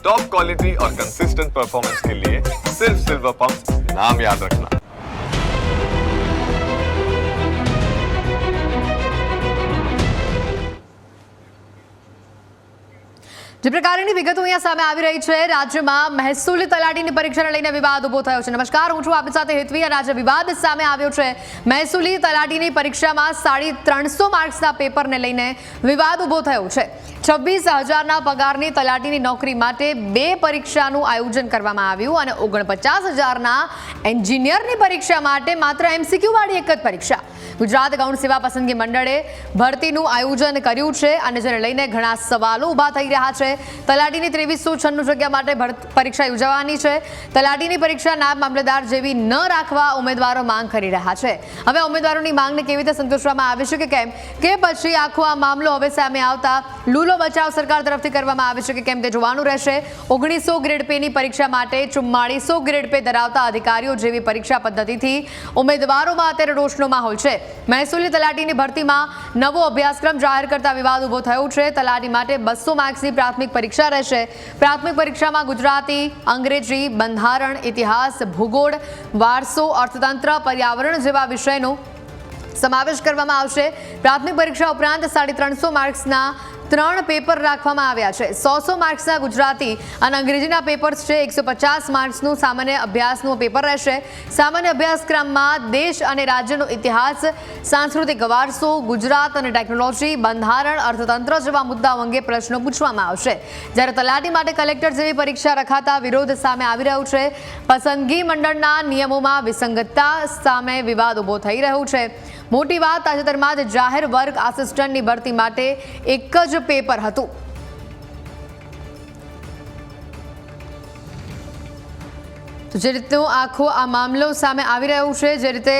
Top quality और consistent performance के लिए सिर्फ सिल्वर पंप नाम याद रखना। જે પ્રકારની વિગતો અહીંયા સામે આવી રહી છે, રાજ્યમાં મહેસૂલી તલાટીની પરીક્ષાને લઈને વિવાદ ઉભો થયો છે। નમસ્કાર, હું છું આપની સાથે હેતવી અને આજે વિવાદ સામે આવ્યો છે। મહેસૂલી તલાટીની પરીક્ષામાં 350 માર્ક્સના પેપરને લઈને વિવાદ ઉભો થયો છે। 26,000ના પગારની તલાટીની નોકરી માટે 2 પરીક્ષાનું આયોજન કરવામાં આવ્યું અને 49,000ના એન્જિનિયરની પરીક્ષા માટે માત્ર MCQ વાળી એક જ પરીક્ષા। ગુજરાત ગૌણ સેવા પસંદગી મંડળે ભરતીનું આયોજન કર્યું છે અને જેને લઈને ઘણા સવાલો ઊભા થઈ રહ્યા છે। તલાટીની 2396 જગ્યા માટે પરીક્ષા યોજાવાની છે। તલાટીની પરીક્ષા નાયબ મામલતદાર જેવી ન રાખવા ઉમેદવારો માંગ કરી રહ્યા છે। હવે ઉમેદવારોની માંગને કેવી રીતે સંતોષવામાં આવે છે કે કેમ, કે પછી આખો આ મામલો હવે સામે આવતા લૂલો બચાવ સરકાર તરફથી કરવામાં આવે છે કે કેમ તે જોવાનું રહેશે। 1900 ગ્રેડ પેની પરીક્ષા માટે 4400 ગ્રેડ પે ધરાવતા અધિકારીઓ જેવી પરીક્ષા પદ્ધતિથી ઉમેદવારોમાં અત્યારે રોષનો માહોલ છે। મહેસૂલી તલાટીની ભરતીમાં નવો અભ્યાસક્રમ જાહેર કરતા વિવાદ ઉભો થયો છે। તલાટી માટે 200 માર્ક્સની પ્રાથમિક પરીક્ષા રહેશે। પ્રાથમિક પરીક્ષામાં ગુજરાતી, અંગ્રેજી, બંધારણ, ઇતિહાસ, ભૂગોળ, વારસો, અર્થતંત્ર, પર્યાવરણ જેવા વિષયનો સમાવેશ કરવામાં આવશે। પ્રાથમિક પરીક્ષા ઉપરાંત 350 માર્ક્સના 3 પેપર રાખવામાં આવ્યા છે। 100 માર્ક્સના ગુજરાતી અને અંગ્રેજીના પેપર્સ છે। 150 માર્ક્સનું સામાન્ય અભ્યાસનું પેપર રહેશે। સામાન્ય અભ્યાસક્રમમાં દેશ અને રાજ્યનો ઇતિહાસ, સાંસ્કૃતિક વારસો, ગુજરાત અને ટેકનોલોજી, બંધારણ, અર્થતંત્ર જેવા મુદ્દાઓ અંગે પ્રશ્નો પૂછવામાં આવશે। જ્યારે તલાટી માટે કલેક્ટર જેવી પરીક્ષા રખાતા વિરોધ સામે આવી રહ્યો છે। પસંદગી મંડળના નિયમોમાં વિસંગતતા સામે વિવાદ ઉભો થઈ રહ્યો છે। મોટી વાત, તાજેતરમાં જ જાહેર વર્ગ આસિસ્ટન્ટની ભરતી માટે એક જ પેપર હતું। તો જે રીતનો આખો આ મામલો સામે આવી રહ્યો છે, જે રીતે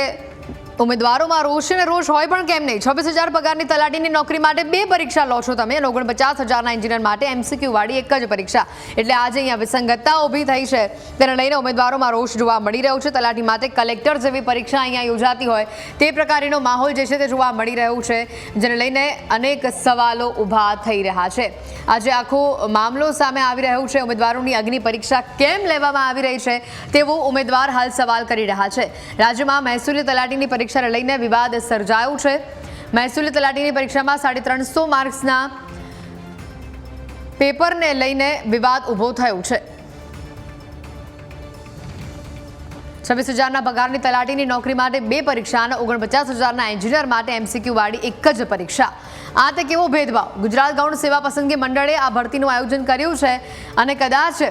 ઉમેદવારોમાં રોષ અને રોષ હોય પણ કેમ નહીં। 26,000 પગારની તલાટીની નોકરી માટે 2 પરીક્ષા લો છો તમે, 49,000ના એન્જિનિયર માટે MCQ વાળી એક જ પરીક્ષા, એટલે આજે અહીંયા વિસંગતતા ઊભી થઈ છે। તેને લઈને ઉમેદવારોમાં રોષ જોવા મળી રહ્યો છે। તલાટી માટે કલેક્ટર જેવી પરીક્ષા અહીંયા યોજાતી હોય તે પ્રકારનો માહોલ જે છે તે જોવા મળી રહ્યું છે, જેને લઈને અનેક સવાલો ઊભા થઈ રહ્યા છે। આજે આખો મામલો સામે આવી રહ્યો છે। ઉમેદવારોની અગ્નિ પરીક્ષા કેમ લેવામાં આવી રહી છે તેવો ઉમેદવાર હાલ સવાલ કરી રહ્યા છે। રાજ્યમાં મહેસૂલી તલાટીની પરીક્ષાને લઈને વિવાદ સર્જાયો છે। મહેસૂલી તલાટીની પરીક્ષામાં 350 માર્ક્સના પેપરને લઈને વિવાદ ઊભો થયો છે। 26,000ના પગારની તલાટીની નોકરી માટે 2 પરીક્ષા અને 49,000ના એન્જિનિયર માટે MCQ વાળી એક જ પરીક્ષા। આ તે કેવો ભેદભાવ! ગુજરાત ગૌણ સેવા પસંદગી મંડળે આ ભરતીનું આયોજન કર્યું છે અને કદાચ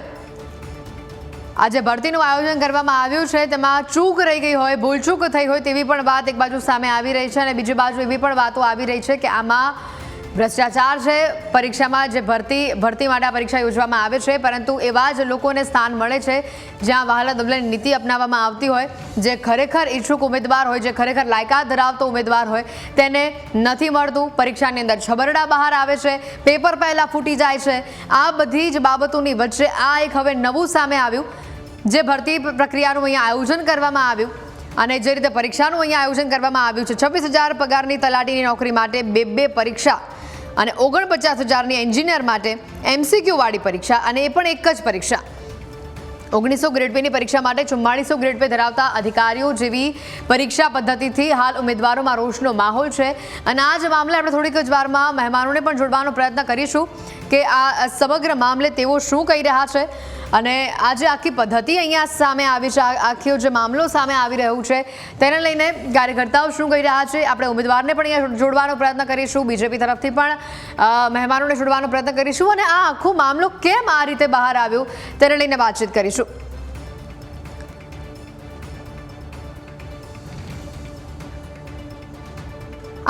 આજે ભરતીનું આયોજન કરવામાં આવ્યું છે તેમાં ચૂક રહી ગઈ હોય, ભૂલચૂક થઈ હોય તેવી પણ વાત એક બાજુ સામે આવી રહી છે અને બીજી બાજુ એવી પણ વાતો આવી રહી છે કે આમાં ભ્રષ્ટાચાર છે। પરીક્ષામાં જે ભરતી માટે આ પરીક્ષા યોજવામાં આવે છે, પરંતુ એવા જ લોકોને સ્થાન મળે છે જ્યાં વહાલા દબલાની નીતિ અપનાવવામાં આવતી હોય। જે ખરેખર ઈચ્છુક ઉમેદવાર હોય, જે ખરેખર લાયકાત ધરાવતો ઉમેદવાર હોય તેને નથી મળતું। પરીક્ષાની અંદર છબરડા બહાર આવે છે, પેપર પહેલાં ફૂટી જાય છે। આ બધી જ બાબતોની વચ્ચે આ એક હવે નવું સામે આવ્યું। જે ભરતી પ્રક્રિયાનું અહીંયા આયોજન કરવામાં આવ્યું અને જે રીતે પરીક્ષાનું અહીંયા આયોજન કરવામાં આવ્યું છે, 26,000 પગારની તલાટીની નોકરી માટે 2 પરીક્ષા અને 49,000ની એન્જિનિયર માટે MCQ વાળી પરીક્ષા અને એ પણ એક જ પરીક્ષા। 1900 ગ્રેડ પેની પરીક્ષા માટે 4400 ગ્રેડ પે ધરાવતા અધિકારીઓ જેવી પરીક્ષા પદ્ધતિથી હાલ ઉમેદવારોમાં રોષનો માહોલ છે। અને આ જ મામલે આપણે થોડીક જ વારમાં મહેમાનોને પણ જોડવાનો પ્રયત્ન કરીશું કે આ સમગ્ર મામલે તેઓ શું કહી રહ્યા છે અને આજે આખી પદ્ધતિ અહીંયા સામે આવી છે, આખો જે મામલો સામે આવી રહ્યું છે તેને લઈને કાર્યકર્તાઓ શું કહી રહ્યા છે, આપણે ઉમેદવારને પણ અહીંયા જોડવાનો પ્રયત્ન કરીશું, બીજેપી તરફથી પણ મહેમાનોને જોડવાનો પ્રયત્ન કરીશું અને આ આખો મામલો કેમ આ રીતે બહાર આવ્યો તેને લઈને વાતચીત કરીશું।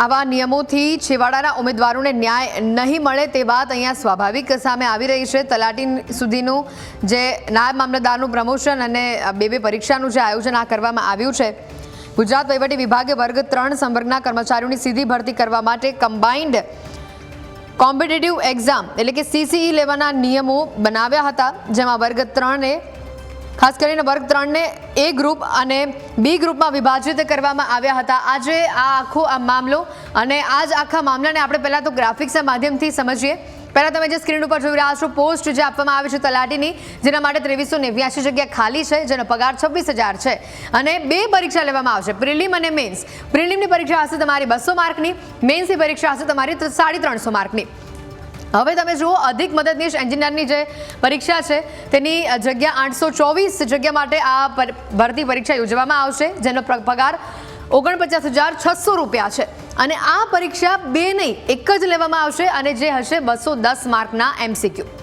આવા નિયમોથી છેવાડાના ઉમેદવારોને ન્યાય નહીં મળે તે વાત અહીંયા સ્વાભાવિક સામે આવી રહી છે। તલાટી સુધીનું જે નાયબ મામલતદારનું પ્રમોશન અને 2 પરીક્ષાનું જે આયોજન આ કરવામાં આવ્યું છે, ગુજરાત વહીવટી વિભાગે વર્ગ 3 સંવર્ગના કર્મચારીઓની સીધી ભરતી કરવા માટે કમ્બાઇન્ડ કોમ્પિટિટિવ એક્ઝામ એટલે કે CCE લેવાના નિયમો બનાવ્યા હતા, જેમાં વર્ગ 3ને ખાસ કરીને વર્ગ 3ને A ગ્રુપ અને B ગ્રુપમાં વિભાજિત કરવામાં આવ્યા હતા। આજે આ આખો આ મામલો અને આજ આખા મામલાને આપણે પહેલા તો ગ્રાફિક્સના માધ્યમથી સમજીએ પહેલા તમે જે સ્ક્રીન ઉપર જોઈ રહ્યા છો પોસ્ટ જે આપવામાં આવી છે તલાટીની, જેના માટે 2389 જગ્યા ખાલી છે, જેનો પગાર 26,000 છે અને 2 પરીક્ષા લેવામાં આવશે, પ્રિલિમ અને મેન્સ. પ્રિલિમની પરીક્ષા હશે તમારી 200 માર્કની, મેન્સની પરીક્ષા હશે તમારી 350 માર્કની. હવે તમે જુઓ, અધિક મદદનીશ એન્જિનિયરની જે પરીક્ષા છે તેની જગ્યા 824 જગ્યા માટે આ ભરતી પરીક્ષા યોજવામાં આવશે, જેનો પગાર 49,600 રૂપિયા છે અને આ પરીક્ષા 2 નહીં 1 જ લેવામાં આવશે અને જે હશે 210 માર્કના MCQ.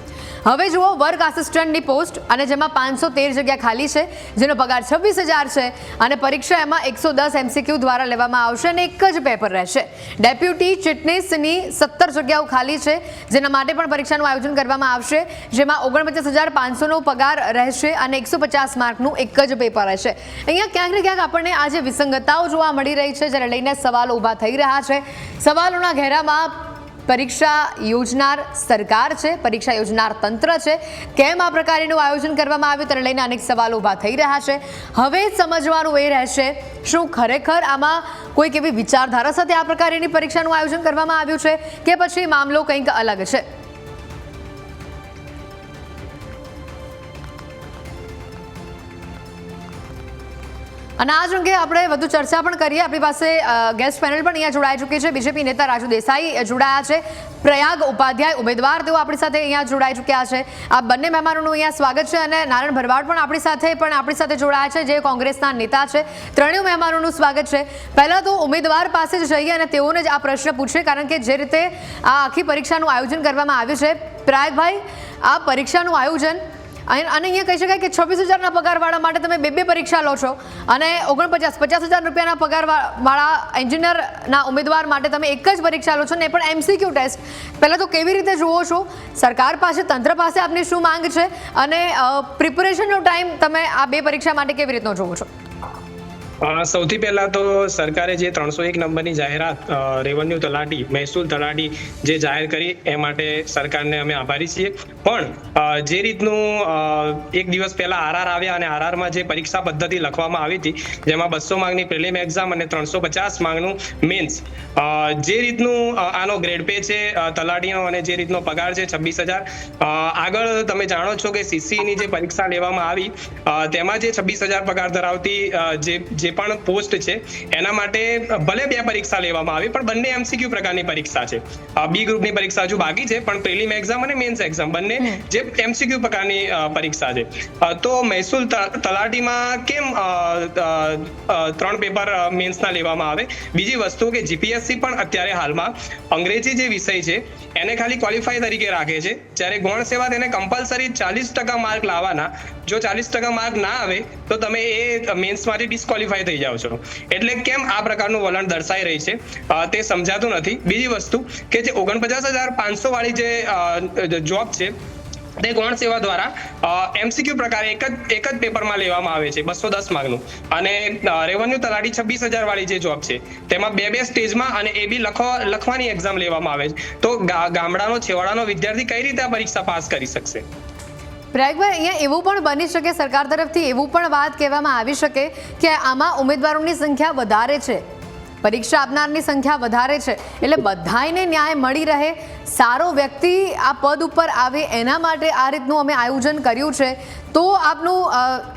હવે જુઓ, વર્ક આસિસ્ટન્ટની પોસ્ટ અને જેમાં 513 જગ્યા ખાલી છે, જેનો પગાર 26,000 છે અને પરીક્ષા એમાં 110 MCQ દ્વારા લેવામાં આવશે અને 1 જ પેપર રહેશે. ડેપ્યુટી ચીટનીસની 17 જગ્યાઓ ખાલી છે, જેના માટે પણ પરીક્ષાનું આયોજન કરવામાં આવશે, જેમાં 49,500નો પગાર રહેશે અને 150 માર્કનું 1 જ પેપર રહેશે. અહીંયા ક્યાંક ને ક્યાંક આપણને આ જે વિસંગતતાઓ જોવા મળી રહી છે, જેને લઈને સવાલો ઊભા થઈ રહ્યા છે. સવાલોના ઘેરામાં પરીક્ષા યોજનાર સરકાર છે, પરીક્ષા યોજનાર તંત્ર છે, કેમ આ પ્રકારનું આયોજન કરવામાં આવ્યું તેને લઈને અનેક સવાલો ઊભા થઈ રહ્યા છે. હવે સમજવાનું એ રહેશે, શું ખરેખર આમાં કોઈક એવી વિચારધારા સાથે આ પ્રકારની પરીક્ષાનું આયોજન કરવામાં આવ્યું છે કે પછી મામલો કંઈક અલગ છે. અને આ જ અંગે આપણે વધુ ચર્ચા પણ કરીએ. આપણી પાસે ગેસ્ટ પેનલ પણ અહીંયા જોડાઈ ચૂકી છે. બીજેપી નેતા રાજુ દેસાઈ જોડાયા છે, પ્રયાગ ઉપાધ્યાય ઉમેદવાર તેઓ આપણી સાથે અહીંયા જોડાઈ ચૂક્યા છે. આ બંને મહેમાનોનું અહીંયા સ્વાગત છે અને નારાયણ ભરવાડ પણ આપણી સાથે જોડાયા છે, જે કોંગ્રેસના નેતા છે. ત્રણેય મહેમાનોનું સ્વાગત છે. પહેલા તો ઉમેદવાર પાસે જ જઈએ અને તેઓને જ આ પ્રશ્ન પૂછે, કારણ કે જે રીતે આ આખી પરીક્ષાનું આયોજન કરવામાં આવ્યું છે. પ્રયાગભાઈ, આ પરીક્ષાનું આયોજન અને અહીંયા કહી શકાય કે 26,000ના પગારવાળા માટે તમે 2 પરીક્ષા લો છો અને 50,000 રૂપિયાના પગારવાળા એન્જિનિયરના ઉમેદવાર માટે તમે 1 જ પરીક્ષા લો છો ને પણ MCQ ટેસ્ટ. પહેલાં તો કેવી રીતે જુઓ છો, સરકાર પાસે, તંત્ર પાસે આપની શું માંગ છે અને પ્રિપેરેશનનો ટાઈમ તમે આ 2 પરીક્ષા માટે કેવી રીતનો જુઓ છો? સૌથી પહેલા તો સરકારે જે 301 નંબરની જાહેરાત રેવન્યુ તલાટી, મહેસૂલ તલાટી જે જાહેર કરી એ માટે સરકારને અમે આભારી છીએ. પણ જે રીતનું એક દિવસ પહેલા RR આવ્યા અને RRમાં જે પરીક્ષા પદ્ધતિ લખવામાં આવી હતી, જેમાં 200 માર્કની પ્રિલિમ એક્ઝામ અને 350 માર્કનું મેન્સ, જે રીતનું આનો ગ્રેડ પે છે તલાટીનો અને જે રીતનો પગાર છે 26,000, આગળ તમે જાણો છો કે CCની જે પરીક્ષા લેવામાં આવી તેમાં જે 26,000 પગાર ધરાવતી જે પણ પોસ્ટ છે એના માટે ભલે 2 પરીક્ષા લેવામાં આવી, પણ બંને MCQ પ્રકારની પરીક્ષા છે. B ગ્રુપની પરીક્ષા હજુ બાકી છે, પણ પ્રિલિમ એક્ઝામ અને મેન્સ એક્ઝામ બંને જે MCQ પ્રકારની પરીક્ષા છે. તો મહેસૂલ તલાટીમાં કેમ 3 પેપર મેન્સના લેવામાં આવે? બીજી વસ્તુ કે GPSC પણ અત્યારે હાલમાં અંગ્રેજી જે વિષય છે એને ખાલી ક્વોલિફાય તરીકે રાખે છે, જ્યારે ગૌણ સેવા તેને કમ્પલસરી 40% માર્ક લાવવાના. જો 40% માર્ક ના આવે તો તમે એ મેન્સમાંથી ડિસ્ક્વોલિફાય થઈ જાવ છો. એટલે કેમ આ પ્રકારનું વલણ દર્શાઈ રહી છે તે સમજાતું નથી. બીજી વસ્તુ કે જે 49,500 વાળી જે જોબ છે તે ગૌણ સેવા દ્વારા MCQ પ્રકારે એક જ પેપરમાં લેવામાં આવે છે 210 માર્કનું, અને રેવન્યુ તલાટી 26,000 વાળી જે જોબ છે તેમાં 2 સ્ટેજમાં અને એ બી લખવાની એક્ઝામ લેવામાં આવે છે. તો ગામડાનો છેવાડાનો વિદ્યાર્થી કઈ રીતે આ પરીક્ષા પાસ કરી શકશે? પ્રયાગભાઈ, અહીંયા એવું પણ બની શકે, સરકાર તરફથી એવું પણ વાત કહેવામાં આવી શકે કે આમાં ઉમેદવારોની સંખ્યા વધારે છે, પરીક્ષા આપનારની સંખ્યા વધારે છે, એટલે બધાને ન્યાય મળી રહે, સારો વ્યક્તિ આ પદ ઉપર આવે, એના માટે આ રીતનું અમે આયોજન કર્યું છે. તો આપનું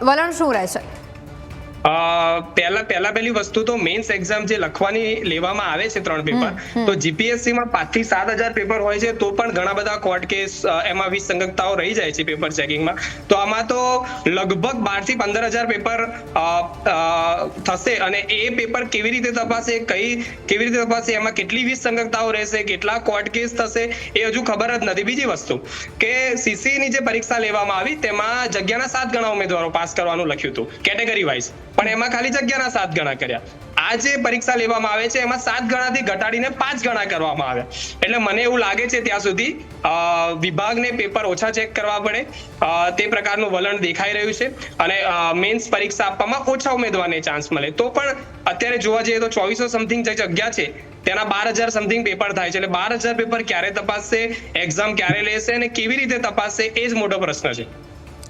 વલણ શું રહેશે? પહેલી વસ્તુ તો મેન્સ એક્ઝામ જે લખવાની લેવામાં આવે છે 3 પેપર, તો GPSC માં 5,000 થી 7,000 પેપર હોય છે, તો પણ ઘણા બધા કોર્ટ કેસ એમાં વિસંગતતાઓ રહી જાય છે પેપર ચેકિંગમાં. તો આમાં તો લગભગ 12,000 થી 15,000 પેપર થશે અને એ પેપર કેવી રીતે તપાસે, કેવી રીતે તપાસે, એમાં કેટલી વિસંગતતાઓ રહેશે, કેટલા કોર્ટ કેસ થશે એ હજુ ખબર જ નથી. બીજી વસ્તુ કે CCની જે પરીક્ષા લેવામાં આવી તેમાં જગ્યાના 7 ગણા ઉમેદવારો પાસ કરવાનું લખ્યું હતું કેટેગરી વાઇઝ, પણ એમાં ખાલી જગ્યાના 7 ગણા કર્યા. આ જે પરીક્ષા લેવામાં આવે છે એમાં 7 ગણાથી ઘટાડીને 5 ગણા કરવામાં આવ્યા. એટલે મને એવું લાગે છે ત્યાં સુધી વિભાગને પેપર ઓછા ચેક કરવા પડે તે પ્રકારનું વલણ દેખાઈ રહ્યું છે અને મેન્સ પરીક્ષા આપવામાં ઓછા ઉમેદવારને ચાન્સ મળે. તો પણ અત્યારે જોવા જઈએ તો 2400 સમથિંગ જે જગ્યા છે તેના 12,000 સમથિંગ પેપર થાય છે. એટલે 12,000 પેપર ક્યારે તપાસશે, એક્ઝામ ક્યારે લેશે અને કેવી રીતે તપાસશે, એ જ મોટો પ્રશ્ન છે.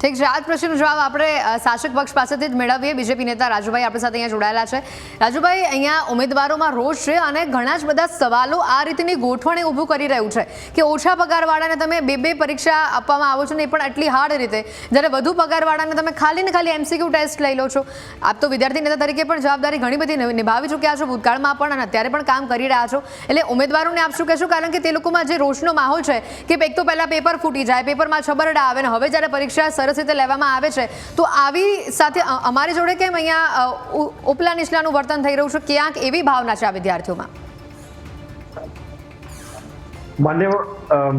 ઠીક છે, આ જ પ્રશ્નનો જવાબ આપણે શાસક પક્ષ પાસેથી જ મેળવીએ. બીજેપી નેતા રાજુભાઈ આપણી સાથે અહીંયા જોડાયેલા છે. રાજુભાઈ, અહીંયા ઉમેદવારોમાં રોષ છે અને ઘણા જ બધા સવાલો આ રીતની ગોઠવણી ઊભું કરી રહ્યું છે કે ઓછા પગારવાળાને તમે બે પરીક્ષા આપવામાં આવો છો ને એ પણ આટલી હાર્ડ રીતે, જ્યારે વધુ પગારવાળાને તમે ખાલી ને ખાલી MCQ ટેસ્ટ લઈ લો છો. આપ તો વિદ્યાર્થી નેતા તરીકે પણ જવાબદારી ઘણી બધી નિભાવી ચૂક્યા છો ભૂતકાળમાં પણ અને અત્યારે પણ કામ કરી રહ્યા છો. એટલે ઉમેદવારોને આપ શું કહેશો? કારણ કે તે લોકોમાં જે રોષનો માહોલ છે કે એક તો પહેલાં પેપર ફૂટી જાય, પેપરમાં છબરડા આવે ને હવે જ્યારે પરીક્ષા સરસ રીતે લેવામાં આવે છે તો આવી સાથે અમારી જોડે કેમ અહીંયા ઉપલા નીચલાનું વર્તન થઈ રહ્યું છે? ક્યાંક એવી ભાવના છે આ વિદ્યાર્થીઓમાં. માન્ય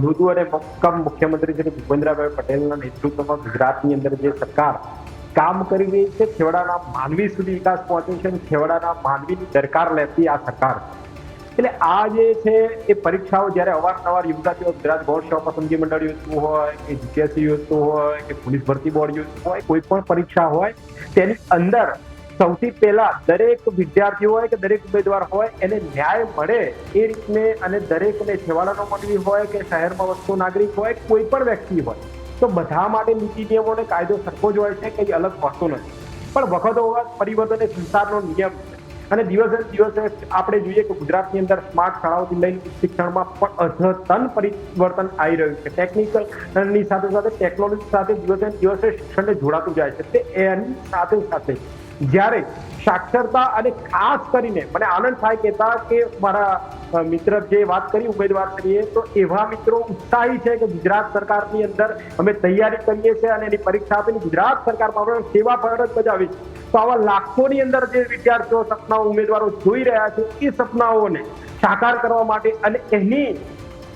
મૃદુ અને મક્કમ મુખ્યમંત્રી શ્રી ભૂપેન્દ્રભાઈ પટેલના નેતૃત્વમાં ગુજરાતની અંદર જે સરકાર કામ કરી રહી છે, છેવાડાના માનવી સુધી વિકાસ પહોંચે છે અને છેવાડાના માનવીની દરકાર લેતી આ સરકાર. એટલે આ જે છે એ પરીક્ષાઓ જ્યારે અવારનવાર યોજાતી હોય, ગુજરાત ગૌણ સેવા પસંદગી મંડળ યોજતું હોય કે GPSC યોજતું હોય કે પોલીસ ભરતી બોર્ડ યોજતું હોય, કોઈ પણ પરીક્ષા હોય તેની અંદર સૌથી પહેલા દરેક વિદ્યાર્થી હોય કે દરેક ઉમેદવાર હોય એને ન્યાય મળે એ રીતને અને દરેકને છેવાડાનો માનવી હોય કે શહેરમાં વસતો નાગરિક હોય, કોઈ પણ વ્યક્તિ હોય, તો બધા માટે નીતિ નિયમો અને કાયદો સરખો જ હોય છે, કંઈ અલગ હોતો નથી. પણ વખતો વખત પરિવર્તન એ સંસારનો નિયમ છે અને દિવસે દિવસે આપણે જોઈએ કે ગુજરાતની અંદર સ્માર્ટ શાળાઓથી લઈને શિક્ષણમાં પણ અદ્યતન પરિવર્તન આવી રહ્યું છે. ટેકનિકલની સાથે સાથે ટેકનોલોજી સાથે દિવસે દિવસે શિક્ષણને જોડાતું જાય છે. તે એની સાથે સાથે જ્યારે સાક્ષરતા અને ખાસ કરીને મને આનંદ થાય કહેતા કે મારા મિત્ર જે વાત કરી ઉમેદવાર કરીએ તો એવા મિત્રો ઉત્સાહી છે કે ગુજરાત સરકારની અંદર અમે તૈયારી કરીએ છીએ અને એની પરીક્ષા આપીને ગુજરાત સરકારમાં આપણે સેવા ફરજ બજાવી છે. તો આવા લાખોની અંદર જે વિદ્યાર્થીઓ સપનાઓ ઉમેદવારો જોઈ રહ્યા છે એ સપનાઓને સાકાર કરવા માટે અને એની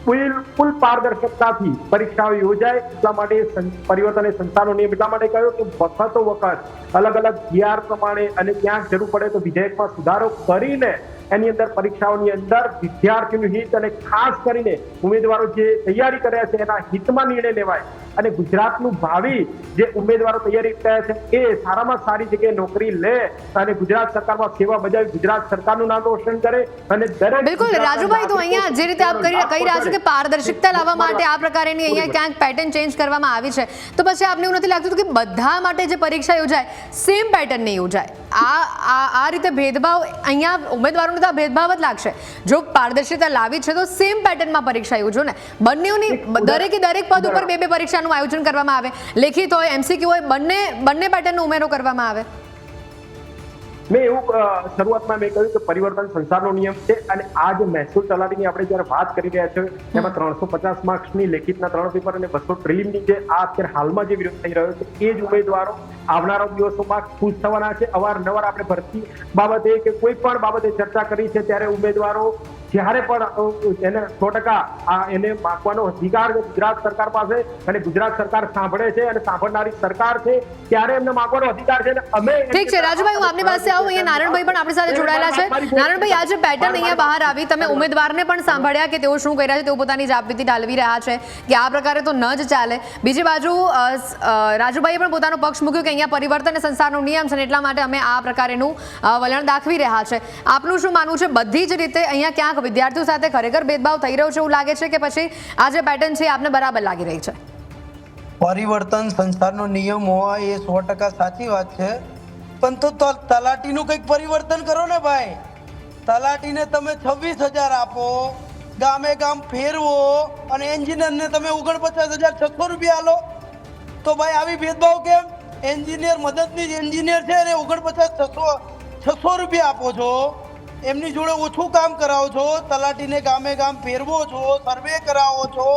બિલકુલ પારદર્શકતાથી પરીક્ષાઓ યોજાય એટલા માટે પરિવર્તન એ સંસ્થાનો નિયમ એટલા માટે કહ્યો કે વખતો વખત અલગ અલગ GR પ્રમાણે અને ક્યાંક જરૂર પડે તો વિધેયકમાં સુધારો કરીને એની અંદર પરીક્ષાઓની અંદર વિદ્યાર્થીનું હિત અને ખાસ કરીને ઉમેદવારો જે તૈયારી કર્યા છે એના હિતમાં નિર્ણય લેવાય અને ગુજરાતનું ભાવિ જે ઉમેદવારો તૈયારી કર્યા છે એ સારામાં સારી જગ્યાએ નોકરી લે અને ગુજરાત સરકારમાં સેવા બજાવી ગુજરાત સરકારનું નામ રોશન કરે અને દરેક. બિલકુલ રાજુભાઈ, તો અહીંયા જે રીતે આપ કહી રહ્યા છો કે પારદર્શકતા લાવવા માટે આ પ્રકારની અહીંયા ક્યાંક પેટર્ન ચેન્જ કરવામાં આવી છે, તો પછી આપને એવું નથી લાગતું કે બધા માટે જે પરીક્ષા યોજાય સેમ પેટર્ન નહીં યોજાય? આ રીતે ભેદભાવ અહીંયા ઉમેદવારોને તો ભેદભાવ જ લાગશે. જો પારદર્શિતા લાવી છે તો સેમ પેટર્નમાં પરીક્ષા યોજો ને. બંનેની દરેક પદ ઉપર બે પરીક્ષાનું આયોજન કરવામાં આવે, લેખિત હોય MCQ હોય, બંને પેટર્નનો ઉમેરો કરવામાં આવે. મેં એવું શરૂઆતમાં મેં કહ્યું કે પરિવર્તન સંસારનો નિયમ છે અને આ જે મહેસૂલ તલાટીની આપણે જ્યારે વાત કરી રહ્યા છીએ એમાં 350 માર્ક્સની લેખિતના 3 પેપર અને 200 પ્રિલિમની જે આ અત્યારે હાલમાં જે વિરોધ થઈ રહ્યો છે એ જ ઉમેદવારો આવનારા દિવસોમાં ખુશ થવાના છે. અવારનવાર આપણે ભરતી બાબતે કે કોઈ પણ બાબતે ચર્ચા કરી છે ત્યારે ઉમેદવારો જ્યારે પણ એને 100% એને માગવાનો અધિકાર ગુજરાત સરકાર પાસે અને ગુજરાત સરકાર સાંભળે છે અને સાંભળનારી સરકાર છે ત્યારે એમને માગવાનો અધિકાર છે. અમે ઠીક છે રાજુભાઈ, હું આપની પાસે આવું. અહીંયા નારણભાઈ પણ આપણી સાથે જોડાયેલા છે. નારણભાઈ, આ જે પેટર્ન અહીંયા બહાર આવી, તમે ઉમેદવારને પણ સાંભળ્યા કે તેઓ શું કહી રહ્યા છે, તેઓ પોતાની જાપવીતી ડાલવી રહ્યા છે કે આ પ્રકારે તો ન જ ચાલે. બીજી બાજુ રાજુભાઈએ પણ પોતાનો પક્ષ મૂક્યો કે અહીંયા પરિવર્તન એ સંસારનો નિયમ છે એટલા માટે અમે આ પ્રકારનું વલણ દાખવી રહ્યા છે. આપનું શું માનવું છે? બધી જ રીતે અહીંયા ક્યાંક વિદ્યાર્થીઓ સાથે ખરેખર ભેદભાવ થઈ રહ્યો છે એવું લાગે છે કે પછી આ જે પેટર્ન છે આપને બરાબર લાગી રહી છે? પરિવર્તન સંસારનો નિયમ હોય એ 100% સાચી વાત છે, પણ તો તલાટીનું કંઈક પરિવર્તન કરો ને ભાઈ. તલાટીને તમે 26,000 આપો, ગામે ગામ ફેરવો અને એન્જિનિયરને તમે 49,600 રૂપિયા આલો, તો ભાઈ આવી ભેદભાવ કેમ? એન્જિનિયર મદદનીશ એન્જિનિયર છે અને 49,600 રૂપિયા આપો છો, એમની જોડે ઓછું કામ કરાવો છો, તલાટીને ગામે ગામ ફેરવો છો, સર્વે કરાવો છો,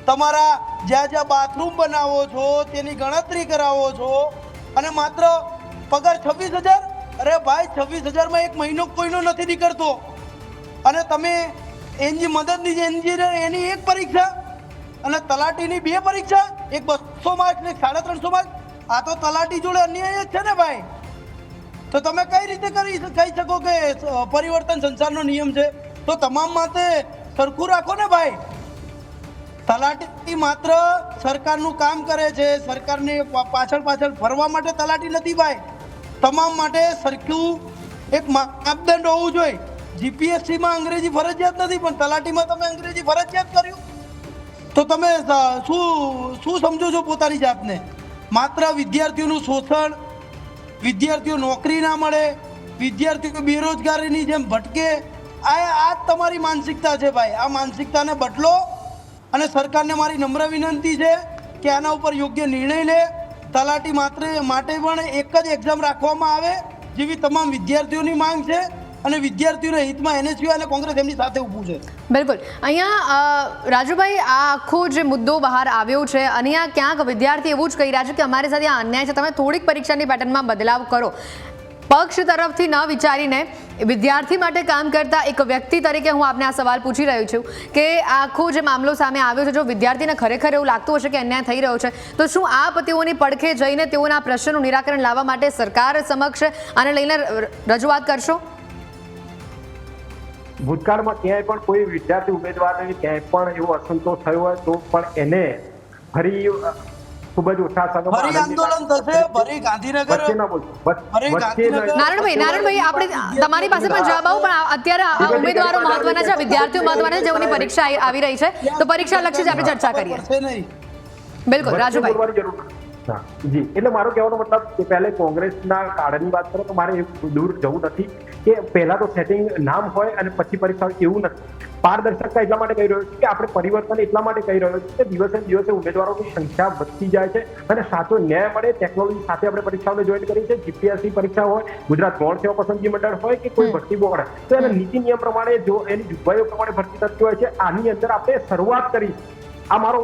તમારા જ્યાં બાથરૂમ બનાવો છો તેની ગણતરી કરાવો છો અને માત્ર પગાર 26,000? અરે ભાઈ 26,000માં એક મહિનો કોઈનો નથી નીકળતો અને તમે મદદની એન્જિનિયર એની એક પરીક્ષા અને તલાટીની 2 પરીક્ષા, એક 200 માર્ક ને 350 માર્ક. આ તો તલાટી જોડે અન્યાય જ છે ને ભાઈ. તો તમે કઈ રીતે કહી શકો કે પરિવર્તન સંસારનો નિયમ છે? તો તમામ માટે સરખું રાખો ને ભાઈ. તલાટી માત્ર સરકારનું કામ કરે છે, સરકારને પાછળ ફરવા માટે તલાટી નથી ભાઈ. તમામ માટે સરખું એક માપદંડ હોવું જોઈએ. GPSCમાં અંગ્રેજી ફરજિયાત નથી પણ તલાટીમાં તમે અંગ્રેજી ફરજિયાત કર્યું, તો તમે શું સમજો છો પોતાની જાતને? માત્ર વિદ્યાર્થીઓનું શોષણ, વિદ્યાર્થીઓ નોકરી ના મળે, વિદ્યાર્થીઓ બેરોજગારીની જેમ ભટકે, આ તમારી માનસિકતા છે ભાઈ. આ માનસિકતાને બદલો અને સરકારને મારી નમ્ર વિનંતી છે કે આના ઉપર યોગ્ય નિર્ણય લે. તલાટી માટે પણ એક જ એક્ઝામ રાખવામાં આવે જેવી તમામ વિદ્યાર્થીઓની માંગ છે અને વિદ્યાર્થીઓના હિતમાં એનએસયુઆઈ અને કોંગ્રેસ એમની સાથે ઊભું છે. બિલકુલ. અહીંયા રાજુભાઈ, આ આખો જે મુદ્દો બહાર આવ્યો છે અને અહીંયા ક્યાંક વિદ્યાર્થી એવું જ કહી રહ્યા છે કે અમારી સાથે આ અન્યાય છે, તમે થોડીક પરીક્ષાની પેટર્નમાં બદલાવ કરો. પક્ષ તરફથી ન વિચારીને વિદ્યાર્થી માટે કામ કરતા એક વ્યક્તિ તરીકે હું આપને આ સવાલ પૂછી રહ્યો છું કે આખો જે મામલો સામે આવ્યો છે, જો વિદ્યાર્થીને ખરેખર એવું લાગતું હશે કે અન્યાય થઈ રહ્યો છે, તો શું આપ તેઓની પડખે જઈને તેઓના પ્રશ્નનું નિરાકરણ લાવવા માટે સરકાર સમક્ષ આને લઈને રજૂઆત કરશો? ભૂતકાળમાં ક્યાંય પણ કોઈ વિદ્યાર્થી ઉમેદવારને ક્યાંય પણ એવો અસંતોષ થયો હોય તો પણ એને ફરી ખૂબ જ ઓછા ફરી આંદોલન થશે, ફરી ગાંધીનગર. નારાયણભાઈ, આપણે તમારી પાસે પણ જવાબ આવું, પણ અત્યારે આ ઉમેદવારો મહત્વના છે, વિદ્યાર્થીઓ મહત્વના છે, જેઓની પરીક્ષા આવી રહી છે, તો પરીક્ષા લક્ષી જ આપણે ચર્ચા કરીએ. બિલકુલ રાજુભાઈ. જી, એટલે મારો કહેવાનો મતલબ કે પહેલે કોંગ્રેસના કાળની વાત કરો તો મારે દૂર જવું નથી કે પહેલા તો સેટિંગ નામ હોય અને પછી પરીક્ષા હોય, એવું નથી. પારદર્શકતા એટલા માટે કહી રહ્યો છું કે આપણે પરિવર્તન એટલા માટે કહી રહ્યો છું કે દિવસે દિવસે ઉમેદવારોની સંખ્યા વધતી જાય છે અને સાચો ન્યાય મળે. ટેકનોલોજી સાથે આપણે પરીક્ષાઓને જોઈન કરી છે. જીપીએસસી પરીક્ષા હોય, ગુજરાત ગૌણ સેવા પસંદગી મંડળ હોય કે કોઈ ભરતી બોર્ડ, તો એના નીતિ નિયમ પ્રમાણે જો એની જોગવાઈઓ પ્રમાણે ભરતી થતી હોય છે. આની અંદર આપણે શરૂઆત કરી. આ મારો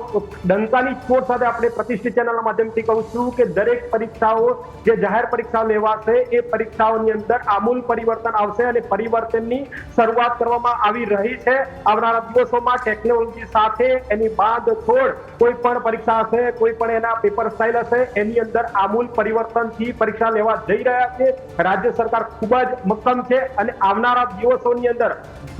ડંકાની ચોટ સાથે આપણે પ્રતિષ્ઠિત ચેનલના માધ્યમથી કહું છું કે દરેક પરીક્ષાઓ જે જાહેર પરીક્ષાઓ લેવાશે એ પરીક્ષાઓની અંદર આમૂલ પરિવર્તન આવશે અને પરિવર્તનની શરૂઆત કરવામાં આવી રહી છે. આવનારા દિવસોમાં ટેકનોલોજી સાથે એની બાદ છોડ કોઈ પણ પરીક્ષા હશે, કોઈ પણ એના પેપર સ્ટાઇલ હશે, એની અંદર આમૂલ પરિવર્તનથી પરીક્ષા લેવા જઈ રહ્યા છે. રાજ્ય સરકાર ખૂબ જ મક્કમ છે અને આવનારા દિવસોની અંદર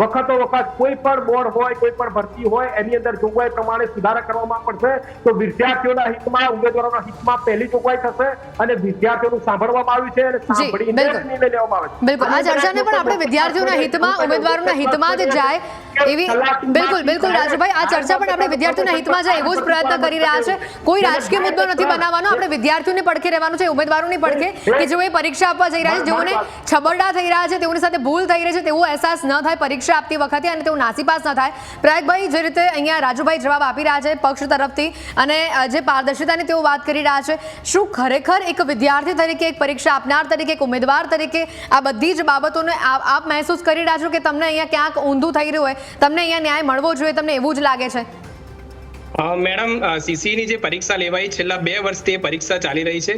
વખતો વખત કોઈ પણ બોર્ડ હોય, કોઈ પણ ભરતી હોય, એની અંદર જોગવાઈ પ્રમાણે સુધારા કરવામાં પડશે. તો વિદ્યાર્થીઓના હિતમાં, ઉમેદવારોના હિતમાં પહેલી જોગવાઈ થશે અને વિદ્યાર્થીઓનું સાંભળવામાં આવ્યું છે અને સાંભળીને નિર્ણય લેવામાં આવે છે. બિલકુલ, આ ચર્ચાને પણ આપણે વિદ્યાર્થીઓના હિતમાં, ઉમેદવારોના હિતમાં જ જાય એવી. બિલકુલ રાજુભાઈ, આ ચર્ચા પણ આપણે વિદ્યાર્થીઓના હિતમાં જાય એવો જ પ્રયત્ન કરી રહ્યા છે. કોઈ રાજકીય મુદ્દો નથી બનાવવાનો, આપણે વિદ્યાર્થીઓની પડખે રહેવાનું છે, ઉમેદવારોની પડખે કે જેઓ એ પરીક્ષા આપવા જઈ રહ્યા છે, જેઓને છબરડા થઈ રહ્યા છે, તેઓની સાથે ભૂલ થઈ રહી છે, તેવો અહેસાસ ન થાય પરીક્ષા આપતી વખતે અને તેઓ નાસીપાસ ન થાય. પ્રયાગભાઈ, જે રીતે અહીંયા રાજુભાઈ જવાબ આપી રહ્યા છે પક્ષ તરફથી અને જે પારદર્શિતાની તેઓ વાત કરી રહ્યા છે, શું ખરેખર એક વિદ્યાર્થી તરીકે, એક પરીક્ષા આપનાર તરીકે, એક ઉમેદવાર તરીકે આ બધી જ બાબતોને આપ મહેસૂસ કરી રહ્યા છો કે તમને અહીંયા ક્યાંક ઊંધું થઈ રહ્યું હોય, તમને અહીંયા ન્યાય મળવો જોઈએ, તમને એવું જ લાગે છે? મેડમ, સીસીની જે પરીક્ષા લેવાઈ છેલ્લા 2 વર્ષથી એ પરીક્ષા ચાલી રહી છે.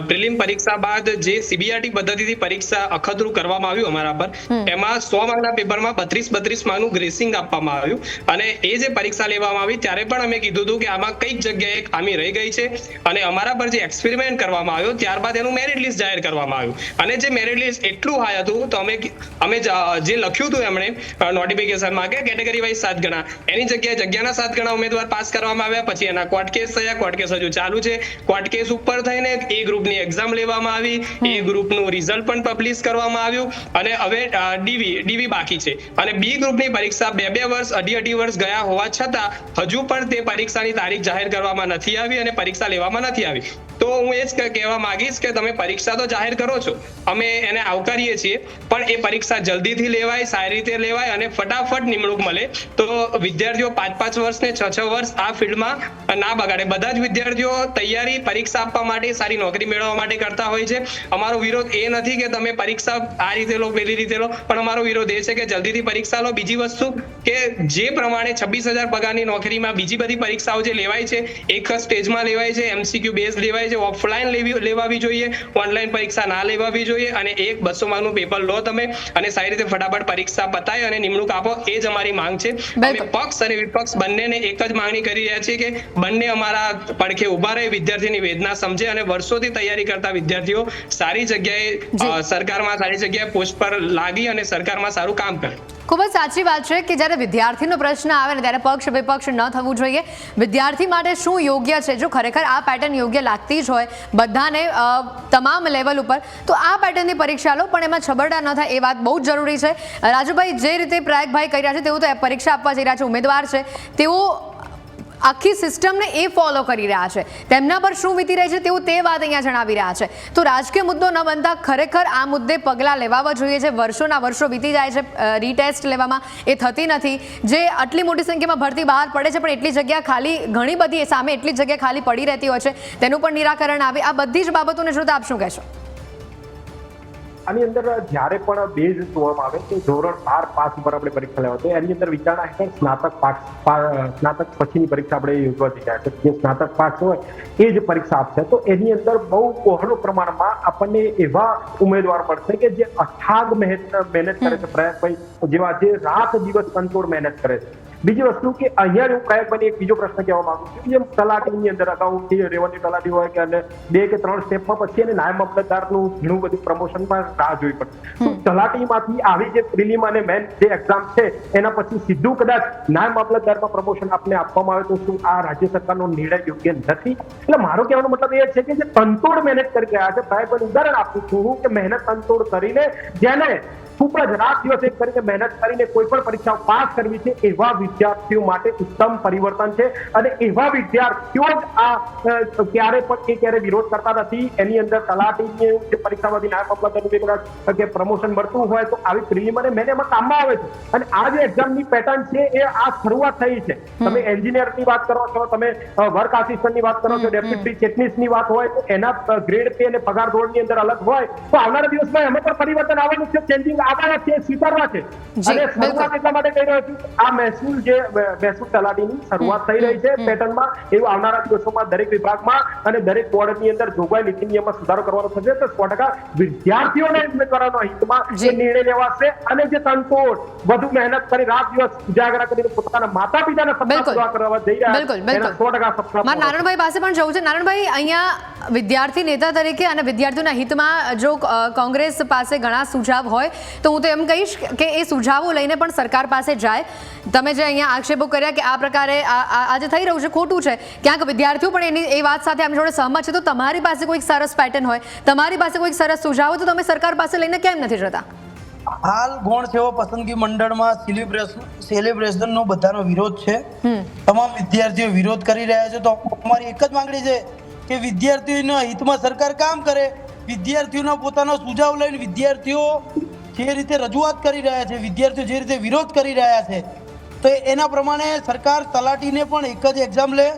પ્રિલિમ પરીક્ષા બાદ જે સીબીઆરટી પદ્ધતિથી પરીક્ષા અખતરું કરવામાં આવ્યું અમારા પર, એમાં 100 માર્કના પેપરમાં 32 માર્કનું ગ્રેસિંગ આપવામાં આવ્યું અને એ જે પરીક્ષા લેવામાં આવી ત્યારે પણ અમે કીધું હતું કે આમાં કઈક જગ્યાએ ખામી રહી ગઈ છે અને અમારા પર જે એક્સપેરિમેન્ટ કરવામાં આવ્યો ત્યારબાદ એનું મેરિટ લિસ્ટ જાહેર કરવામાં આવ્યું અને જે મેરિટ લિસ્ટ એટલું હાઈ હતું તો અમે જે લખ્યું હતું એમણે નોટિફિકેશનમાં કે કેટેગરી વાઇઝ 7 ગણા, એની જગ્યાએ જગ્યાના 7 ગણા ઉમેદવાર પાસ કરવામાં આવ્યા. પછી એના કોર્ટ કેસ થયા, કોર્ટ કેસ હજુ ચાલુ છે. કોર્ટ કેસ ઉપર થઈને એ ગ્રુપની એક્ઝામ લેવામાં આવી, એ ગ્રુપનું રિઝલ્ટ પણ પબ્લિશ કરવામાં આવ્યું અને હવે ડીવી બાકી છે અને બી ગ્રુપની પરીક્ષા 2 વર્ષ, અઢી વર્ષ ગયા હોવા છતાં હજુ પણ તે પરીક્ષાની તારીખ જાહેર કરવામાં નથી આવી અને પરીક્ષા લેવામાં નથી આવી. તો હું એ જ કહેવા માંગીશ કે તમે પરીક્ષા તો જાહેર કરો છો, અમે એને આવકારીએ છીએ, પણ એ પરીક્ષા જલ્દીથી લેવાય, સારી રીતે લેવાય અને ફટાફટ નિમણૂક મળે તો વિદ્યાર્થીઓ 5 વર્ષ ને 6 વર્ષ આ ફિલ્ડમાં ના બગાડે. બધા જ વિદ્યાર્થીઓ તૈયારી પરીક્ષા આપવા માટે, સારી નોકરી મેળવવા માટે કરતા હોય છે. અમારો વિરોધ એ નથી કે તમે પરીક્ષા આ રીતે લો, પેલી રીતે લો, પણ અમારો વિરોધ એ છે કે જલ્દીથી પરીક્ષા લો. બીજી વસ્તુ કે જે પ્રમાણે 26,000 પગારની નોકરીમાં બીજી બધી પરીક્ષાઓ જે લેવાય છે, એક જ સ્ટેજમાં લેવાય છે, એમસીક્યુ બેઝ લેવાય છે, ઓફલાઈન લેવાવી જોઈએ, ઓનલાઈન પરીક્ષા ના લેવાવી જોઈએ અને 200 માર્કનું પેપર લો તમે અને સારી રીતે ફટાફટ પરીક્ષા પતાય અને નિમણૂક આપો. એ જ અમારી માંગ છે. અમે પક્ષ અને વિપક્ષ બંનેને એક જ માંગણી કરી રહ્યા છીએ કે બંને અમારા પડખે ઉભા રહે, વિદ્યાર્થીની વેદના સમજે અને વર્ષોથી તૈયારી કરતા વિદ્યાર્થીઓ સારી જગ્યાએ સરકારમાં, સારી જગ્યાએ પોસ્ટ પર લાગી અને સરકારમાં સારું કામ કરે. ખૂબ જ સાચી વાત છે કે જ્યારે વિદ્યાર્થીનો પ્રશ્ન આવે ને ત્યારે પક્ષ વિપક્ષ ન થવું જોઈએ. વિદ્યાર્થી માટે શું યોગ્ય છે, જો ખરેખર આ પેટર્ન યોગ્ય લાગતી જ હોય બધાને તમામ લેવલ ઉપર, તો આ પેટર્નની પરીક્ષા લો, પણ એમાં છબરડા ન થાય એ વાત બહુ જ જરૂરી છે. રાજુભાઈ, જે રીતે પ્રયાગભાઈ કહી રહ્યા છે તેઓ તો પરીક્ષા આપવા જઈ રહ્યા છે, ઉમેદવાર છે, તેઓ આખી સિસ્ટમને એ ફોલો કરી રહ્યા છે, તેમના પર શું વીતી રહી છે તેવું તે વાત અહીંયા જણાવી રહ્યા છે. તો રાજકીય મુદ્દો ન બનતા ખરેખર આ મુદ્દે પગલાં લેવાવા જોઈએ છે. વર્ષોના વર્ષો વીતી જાય છે, રીટેસ્ટ લેવામાં એ થતી નથી. જે આટલી મોટી સંખ્યામાં ભરતી બહાર પડે છે પણ એટલી જગ્યા ખાલી, ઘણી બધી સામે એટલી જગ્યા ખાલી પડી રહેતી હોય છે, તેનું પણ નિરાકરણ આવે. આ બધી જ બાબતોને જોતા આપ શું કહેશો? આની અંદર જ્યારે પણ બેઝ જોવામાં આવે તો ધોરણ 12 પાસ ઉપર આપણે પરીક્ષા લેવા તો એની અંદર વિચારણા હેઠળ સ્નાતક પછીની પરીક્ષા આપણે યોજવા જઈ રહ્યા છે. જે સ્નાતક પાસ હોય એ જ પરીક્ષા આપશે. તો એની અંદર બહુ બહોળું પ્રમાણમાં આપણને એવા ઉમેદવાર મળશે કે જે અથાગ મહેનત કરે છે, પ્રયાગભાઈ જેવા જે રાત દિવસ કંટ્રોલ મહેનત કરે છે. બીજી વસ્તુ કે અહીંયા હું પ્રયાગભાઈ એક બીજો પ્રશ્ન કહેવા માંગુ છું. જેમ તલાટીની અંદર અગાઉ રેવન્યુ તલાટી હોય કે અને 2 કે 3 સ્ટેપમાં પછી એને નાયબ મામલતદારનું ઘણું બધું પ્રમોશનમાં રાહ જોવી પડે. તો તલાટીમાંથી આવી જે પ્રિલિમ અને મેન જે એક્ઝામ છે એના પછી સીધું કદાચ નાયબ મામલતદારમાં પ્રમોશન આપને આપવામાં આવે તો શું આ રાજ્ય સરકારનો નિર્ણય યોગ્ય નથી? એટલે મારો કહેવાનો મતલબ એ છે કે જે તનતોડ મહેનત કરી રહ્યા છે, પ્રયાગભાઈ ઉદાહરણ આપું છું કે મહેનત તનતોડ કરીને જેને ખૂબ જ રાત દિવસ એક કરીને મહેનત કરીને કોઈ પણ પરીક્ષા પાસ કરવી છે એવા વિદ્યાર્થીઓ માટે ઉત્તમ પરિવર્તન છે. અને એવા વિદ્યાર્થીઓ જ આ ક્યારે વિરોધ કરતા નથી. એની અંદર તલાટીની જે પરીક્ષામાંથી નાયબ મામલતદારનું કે પ્રમોશન મળતું હોય તો આવી પ્રિલિમ અને મેન એમાં કામમાં આવે છે. અને આ જે એક્ઝામની પેટર્ન છે એ આ શરૂઆત થઈ છે. તમે એન્જિનિયરની વાત કરો છો, તમે વર્ક આસિસ્ટન્ટની વાત કરો છો, ડેપ્યુટી ચેટનીસની વાત હોય તો એના ગ્રેડ પે અને પગાર ધોરણની અંદર અલગ હોય તો આવનારા દિવસમાં એમાં પણ પરિવર્તન આવવાનું છે, ચેન્જિંગ આવવાના છે, સ્વીકારવા છે. અને શરૂઆત એટલા માટે કહી રહ્યો છું આ મહેસૂલ તલાટીની શરૂઆત થઈ રહી છે પેટર્નમાં. એવું આવનારા દિવસોમાં દરેક વિભાગમાં અને દરેક બોર્ડની અંદર જોગવાઈ નીતિ નિયમમાં સુધારો કરવાનો થશે. તો 100% વિદ્યાર્થીઓને ઉમેદવારોના હિતમાં જે નિર્ણય લેવાશે અને જે તનતોડ વધુ મહેનત કરી રાત દિવસ ઉજાગરા કરીને પોતાના માતા પિતાના સપના પૂરા કરવા જઈ રહ્યા છે એના 100% સપના. નારાયણભાઈ પાસે પણ જવું છે. નારાયણભાઈ, અહીંયા વિદ્યાર્થી નેતા તરીકે અને વિદ્યાર્થીઓના હિતમાં જો કોંગ્રેસ પાસે ઘણા સુઝાવ હોય તો હું તો એમ કહીશ કે એ સુઝાવો લઈને પણ સરકાર પાસે જાય. તમે જે અહીંયા આક્ષેપો કર્યા કે આ પ્રકારે આજે થઈ રહ્યું છે ખોટું છે, ક્યાંક વિદ્યાર્થીઓ પણ એની એ વાત સાથે આમ જોડે સહમત છે. તો તમારી પાસે કોઈક સરસ પેટર્ન હોય, તમારી પાસે કોઈક સરસ સુઝાવ હોય તો તમે સરકાર પાસે લઈને કેમ નથી જતા? હાલ ગૌણ સેવા પસંદગી મંડળમાં સેલિબ્રેશનનો બધાનો વિરોધ છે. તમામ વિદ્યાર્થીઓ વિરોધ કરી રહ્યા છે. તો અમારી એક જ માંગણી છે કે વિદ્યાર્થીઓના હિતમાં સરકાર કામ કરે. વિદ્યાર્થીઓના પોતાનો સુઝાવ લઈને વિદ્યાર્થીઓ જે રીતે રજૂઆત કરી રહ્યા છે, વિદ્યાર્થીઓ જે રીતે વિરોધ કરી રહ્યા છે તો એના પ્રમાણે સરકાર તલાટીને પણ એક જ એક્ઝામ લે,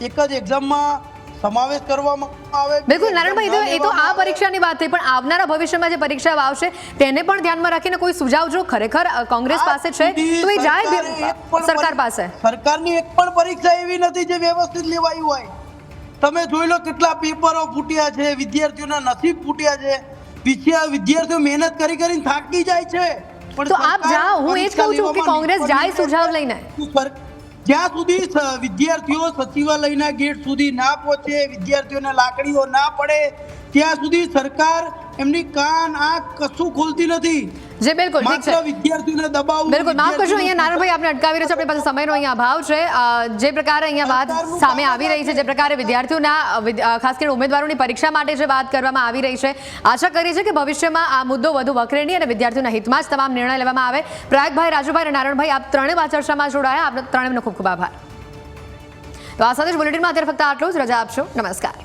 એક જ એક્ઝામમાં સમાવેશ કરવામાં આવે. બિલકુલ નારાયણભાઈ, એ તો આ પરીક્ષાની વાત થઈ, પણ આવનારા ભવિષ્યમાં જે પરીક્ષા આવશે તેને પણ ધ્યાનમાં રાખીને કોઈ સુઝાવ જો ખરેખર કોંગ્રેસ પાસે છે તો એ જાય સરકાર પાસે. સરકારની એક પણ પરીક્ષા એવી નથી જે વ્યવસ્થિત લેવાઈ હોય. તમે જોઈ લો કેટલા પેપરો ફૂટ્યા છે, વિદ્યાર્થીઓના નસીબ ફૂટ્યા છે. વિદ્યાર્થીઓ મહેનત કરીને થાકી જાય છે. તો આપ જાઓ, હું એ જ કહું છું કે કોંગ્રેસ જાય સુઝાવ લઈને. જ્યાં સુધી વિદ્યાર્થીઓ સચિવાલયના ગેટ સુધી ના પહોંચે, વિદ્યાર્થીઓને લાકડીઓ ના પડે ત્યાં સુધી સરકાર એમની કાન આંખ કશું ખોલતી નથી. જી બિલકુલ, ઠીક છે. વિદ્યાર્થીઓને દબાવવું. બિલકુલ, માફ કરશો અહીંયા નારાયણભાઈ આપણે અટકાવી રહ્યો છે, આપણી પાસે સમયનો અહીંયા અભાવ છે. જે પ્રકારે અહીંયા વાત સામે આવી રહી છે, જે પ્રકારે વિદ્યાર્થીઓના ખાસ કરીને ઉમેદવારોની પરીક્ષા માટે જે વાત કરવામાં આવી રહી છે, આશા કરી છે કે ભવિષ્યમાં આ મુદ્દો વધુ વકરે નહીં અને વિદ્યાર્થીઓના હિતમાં જ તમામ નિર્ણય લેવામાં આવે. પ્રયાગભાઈ, રાજુભાઈ અને નારાયણભાઈ, આપ ત્રણેય આ ચર્ચામાં જોડાયા. આપણે ત્રણેયનો ખૂબ ખૂબ આભાર. તો આ સાથે જ બુલેટિનમાં અત્યારે ફક્ત આટલું જ. રજા આપશો. નમસ્કાર.